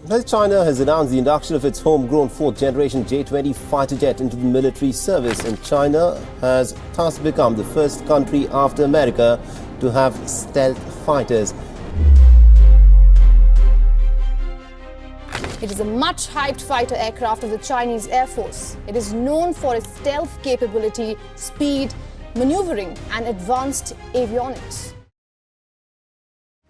Well, China has announced the induction of its homegrown fourth-generation J-20 fighter jet into the military service, and China has thus become the first country after America to have stealth fighters. It is a much-hyped fighter aircraft of the Chinese Air Force. It is known for its stealth capability, speed, maneuvering, and advanced avionics.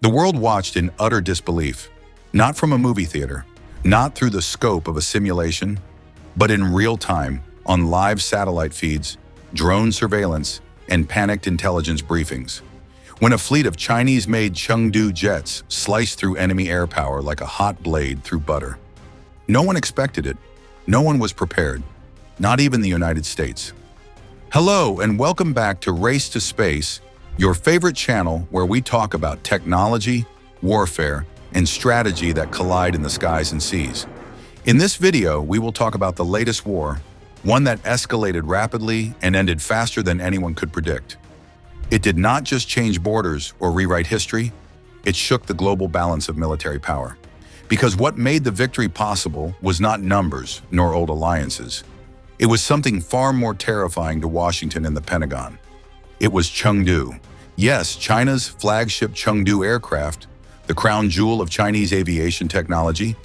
The world watched in utter disbelief, not from a movie theater, not through the scope of a simulation, but in real time, on live satellite feeds, drone surveillance, and panicked intelligence briefings. When a fleet of Chinese-made Chengdu jets sliced through enemy air power like a hot blade through butter. No one expected it. No one was prepared. Not even the United States. Hello, and welcome back to Race to Space, your favorite channel where we talk about technology, warfare, and strategy that collide in the skies and seas. In this video, we will talk about the latest war, one that escalated rapidly and ended faster than anyone could predict. It did not just change borders or rewrite history, it shook the global balance of military power. Because what made the victory possible was not numbers nor old alliances. It was something far more terrifying to Washington and the Pentagon. It was Chengdu. Yes, China's flagship Chengdu aircraft, the crown jewel of Chinese aviation technology,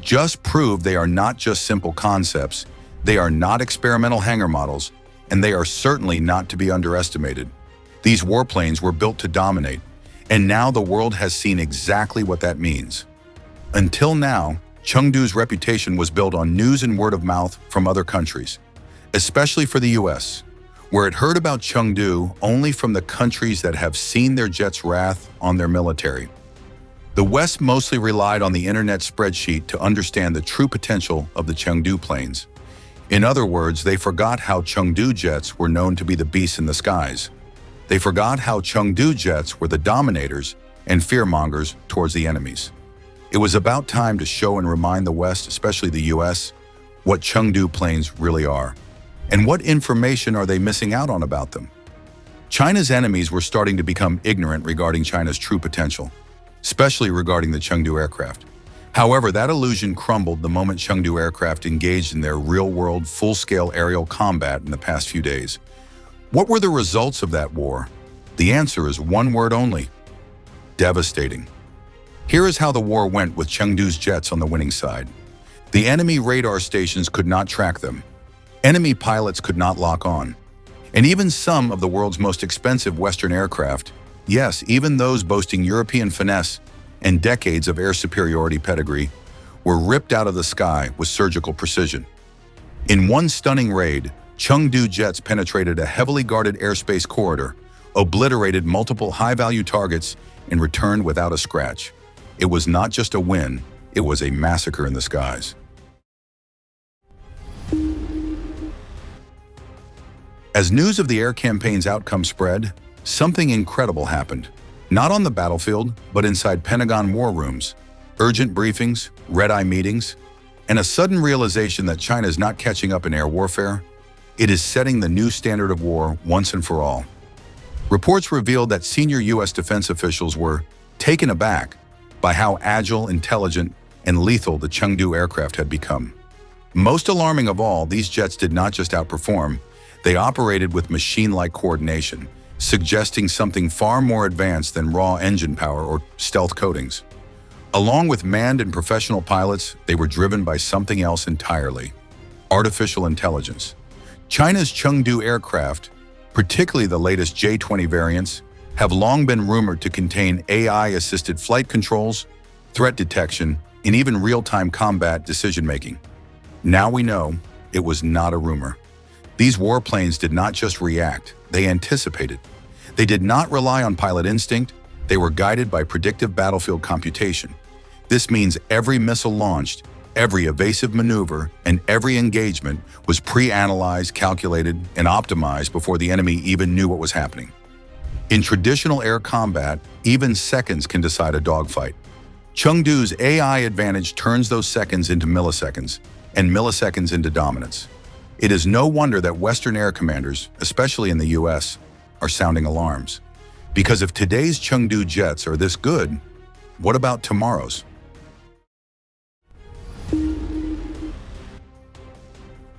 just proved they are not just simple concepts, they are not experimental hangar models, and they are certainly not to be underestimated. These warplanes were built to dominate, and now the world has seen exactly what that means. Until now, Chengdu's reputation was built on news and word of mouth from other countries, especially for the US, where it heard about Chengdu only from the countries that have seen their jets' wrath on their military. The West mostly relied on the internet spreadsheet to understand the true potential of the Chengdu planes. In other words, they forgot how Chengdu jets were known to be the beasts in the skies. They forgot how Chengdu jets were the dominators and fearmongers towards the enemies. It was about time to show and remind the West, especially the US, what Chengdu planes really are. And what information are they missing out on about them? China's enemies were starting to become ignorant regarding China's true potential, especially regarding the Chengdu aircraft. However, that illusion crumbled the moment Chengdu aircraft engaged in their real-world, full-scale aerial combat in the past few days. What were the results of that war? The answer is one word only: devastating. Here is how the war went with Chengdu's jets on the winning side. The enemy radar stations could not track them. Enemy pilots could not lock on. And even some of the world's most expensive Western aircraft, yes, even those boasting European finesse and decades of air superiority pedigree, were ripped out of the sky with surgical precision. In one stunning raid, Chengdu jets penetrated a heavily guarded airspace corridor, obliterated multiple high-value targets, and returned without a scratch. It was not just a win, it was a massacre in the skies. As news of the air campaign's outcome spread, something incredible happened. Not on the battlefield, but inside Pentagon war rooms. Urgent briefings, red-eye meetings, and a sudden realization that China is not catching up in air warfare. It is setting the new standard of war once and for all. Reports revealed that senior U.S. defense officials were taken aback by how agile, intelligent, and lethal the Chengdu aircraft had become. Most alarming of all, these jets did not just outperform, they operated with machine-like coordination, suggesting something far more advanced than raw engine power or stealth coatings. Along with manned and professional pilots, they were driven by something else entirely: artificial intelligence. China's Chengdu aircraft, particularly the latest J-20 variants, have long been rumored to contain AI-assisted flight controls, threat detection, and even real-time combat decision-making. Now we know it was not a rumor. These warplanes did not just react, they anticipated. They did not rely on pilot instinct, they were guided by predictive battlefield computation. This means every missile launched, every evasive maneuver, and every engagement was pre-analyzed, calculated, and optimized before the enemy even knew what was happening. In traditional air combat, even seconds can decide a dogfight. Chengdu's AI advantage turns those seconds into milliseconds, and milliseconds into dominance. It is no wonder that Western air commanders, especially in the US, are sounding alarms. Because if today's Chengdu jets are this good, what about tomorrow's?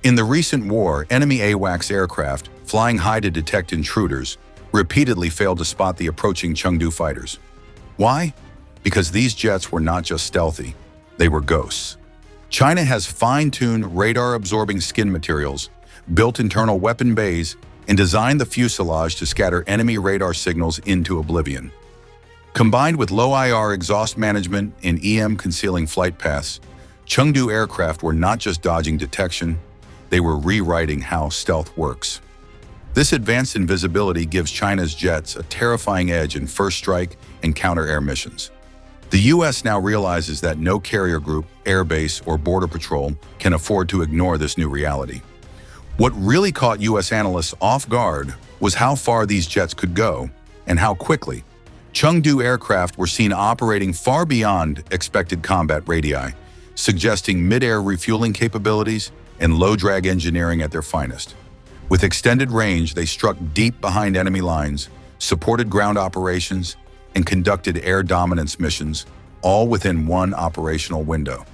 In the recent war, enemy AWACS aircraft, flying high to detect intruders, repeatedly failed to spot the approaching Chengdu fighters. Why? Because these jets were not just stealthy, they were ghosts. China has fine-tuned radar-absorbing skin materials, built internal weapon bays, and designed the fuselage to scatter enemy radar signals into oblivion. Combined with low IR exhaust management and EM-concealing flight paths, Chengdu aircraft were not just dodging detection, they were rewriting how stealth works. This advanced invisibility gives China's jets a terrifying edge in first strike and counter-air missions. The U.S. now realizes that no carrier group, air base, or border patrol can afford to ignore this new reality. What really caught U.S. analysts off guard was how far these jets could go and how quickly. Chengdu aircraft were seen operating far beyond expected combat radii, suggesting mid-air refueling capabilities and low-drag engineering at their finest. With extended range, they struck deep behind enemy lines, supported ground operations, and conducted air dominance missions, all within one operational window.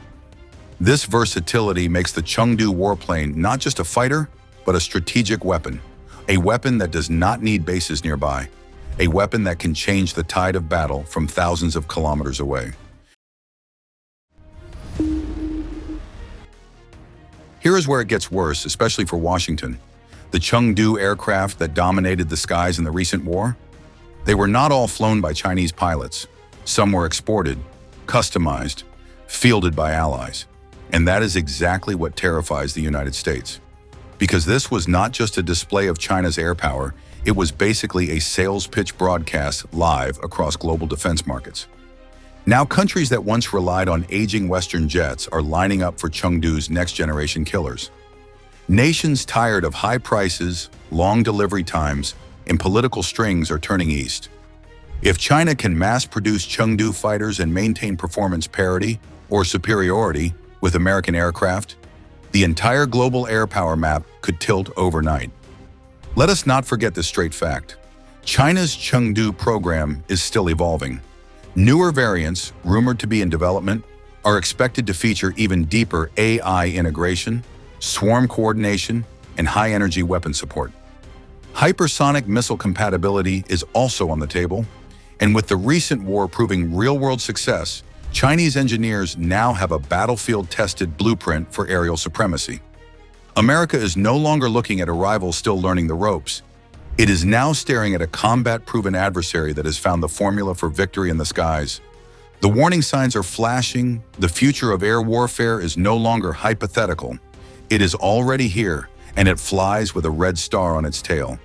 This versatility makes the Chengdu warplane not just a fighter, but a strategic weapon. A weapon that does not need bases nearby. A weapon that can change the tide of battle from thousands of kilometers away. Here is where it gets worse, especially for Washington. The Chengdu aircraft that dominated the skies in the recent war? They were not all flown by Chinese pilots. Some were exported, customized, fielded by allies. And that is exactly what terrifies the United States. Because this was not just a display of China's air power, it was basically a sales pitch broadcast live across global defense markets. Now, countries that once relied on aging Western jets are lining up for Chengdu's next-generation killers. Nations tired of high prices, long delivery times, and political strings are turning east. If China can mass-produce Chengdu fighters and maintain performance parity or superiority with American aircraft, the entire global air power map could tilt overnight. Let us not forget this straight fact. China's Chengdu program is still evolving. Newer variants, rumored to be in development, are expected to feature even deeper AI integration, swarm coordination, and high-energy weapon support. Hypersonic missile compatibility is also on the table, and with the recent war proving real-world success, Chinese engineers now have a battlefield-tested blueprint for aerial supremacy. America is no longer looking at a rival still learning the ropes. It is now staring at a combat-proven adversary that has found the formula for victory in the skies. The warning signs are flashing. The future of air warfare is no longer hypothetical. It is already here, and it flies with a red star on its tail.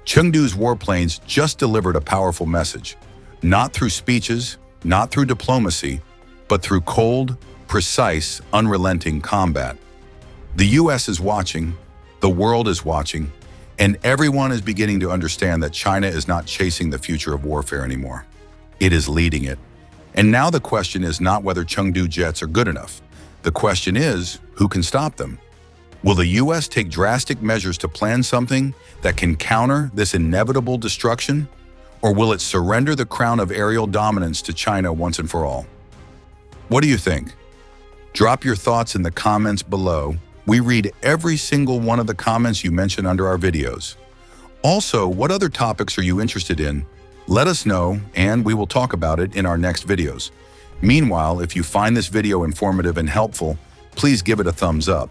Chengdu's warplanes just delivered a powerful message. Not through speeches, not through diplomacy, but through cold, precise, unrelenting combat. The U.S. is watching, the world is watching, and everyone is beginning to understand that China is not chasing the future of warfare anymore. It is leading it. And now the question is not whether Chengdu jets are good enough. The question is, who can stop them? Will the U.S. take drastic measures to plan something that can counter this inevitable destruction? Or will it surrender the crown of aerial dominance to China once and for all? What do you think? Drop your thoughts in the comments below. We read every single one of the comments you mention under our videos. Also, what other topics are you interested in? Let us know, and we will talk about it in our next videos. Meanwhile, if you find this video informative and helpful, please give it a thumbs up.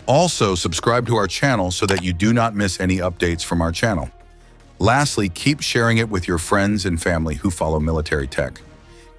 Also, subscribe to our channel so that you do not miss any updates from our channel. Lastly, keep sharing it with your friends and family who follow military tech.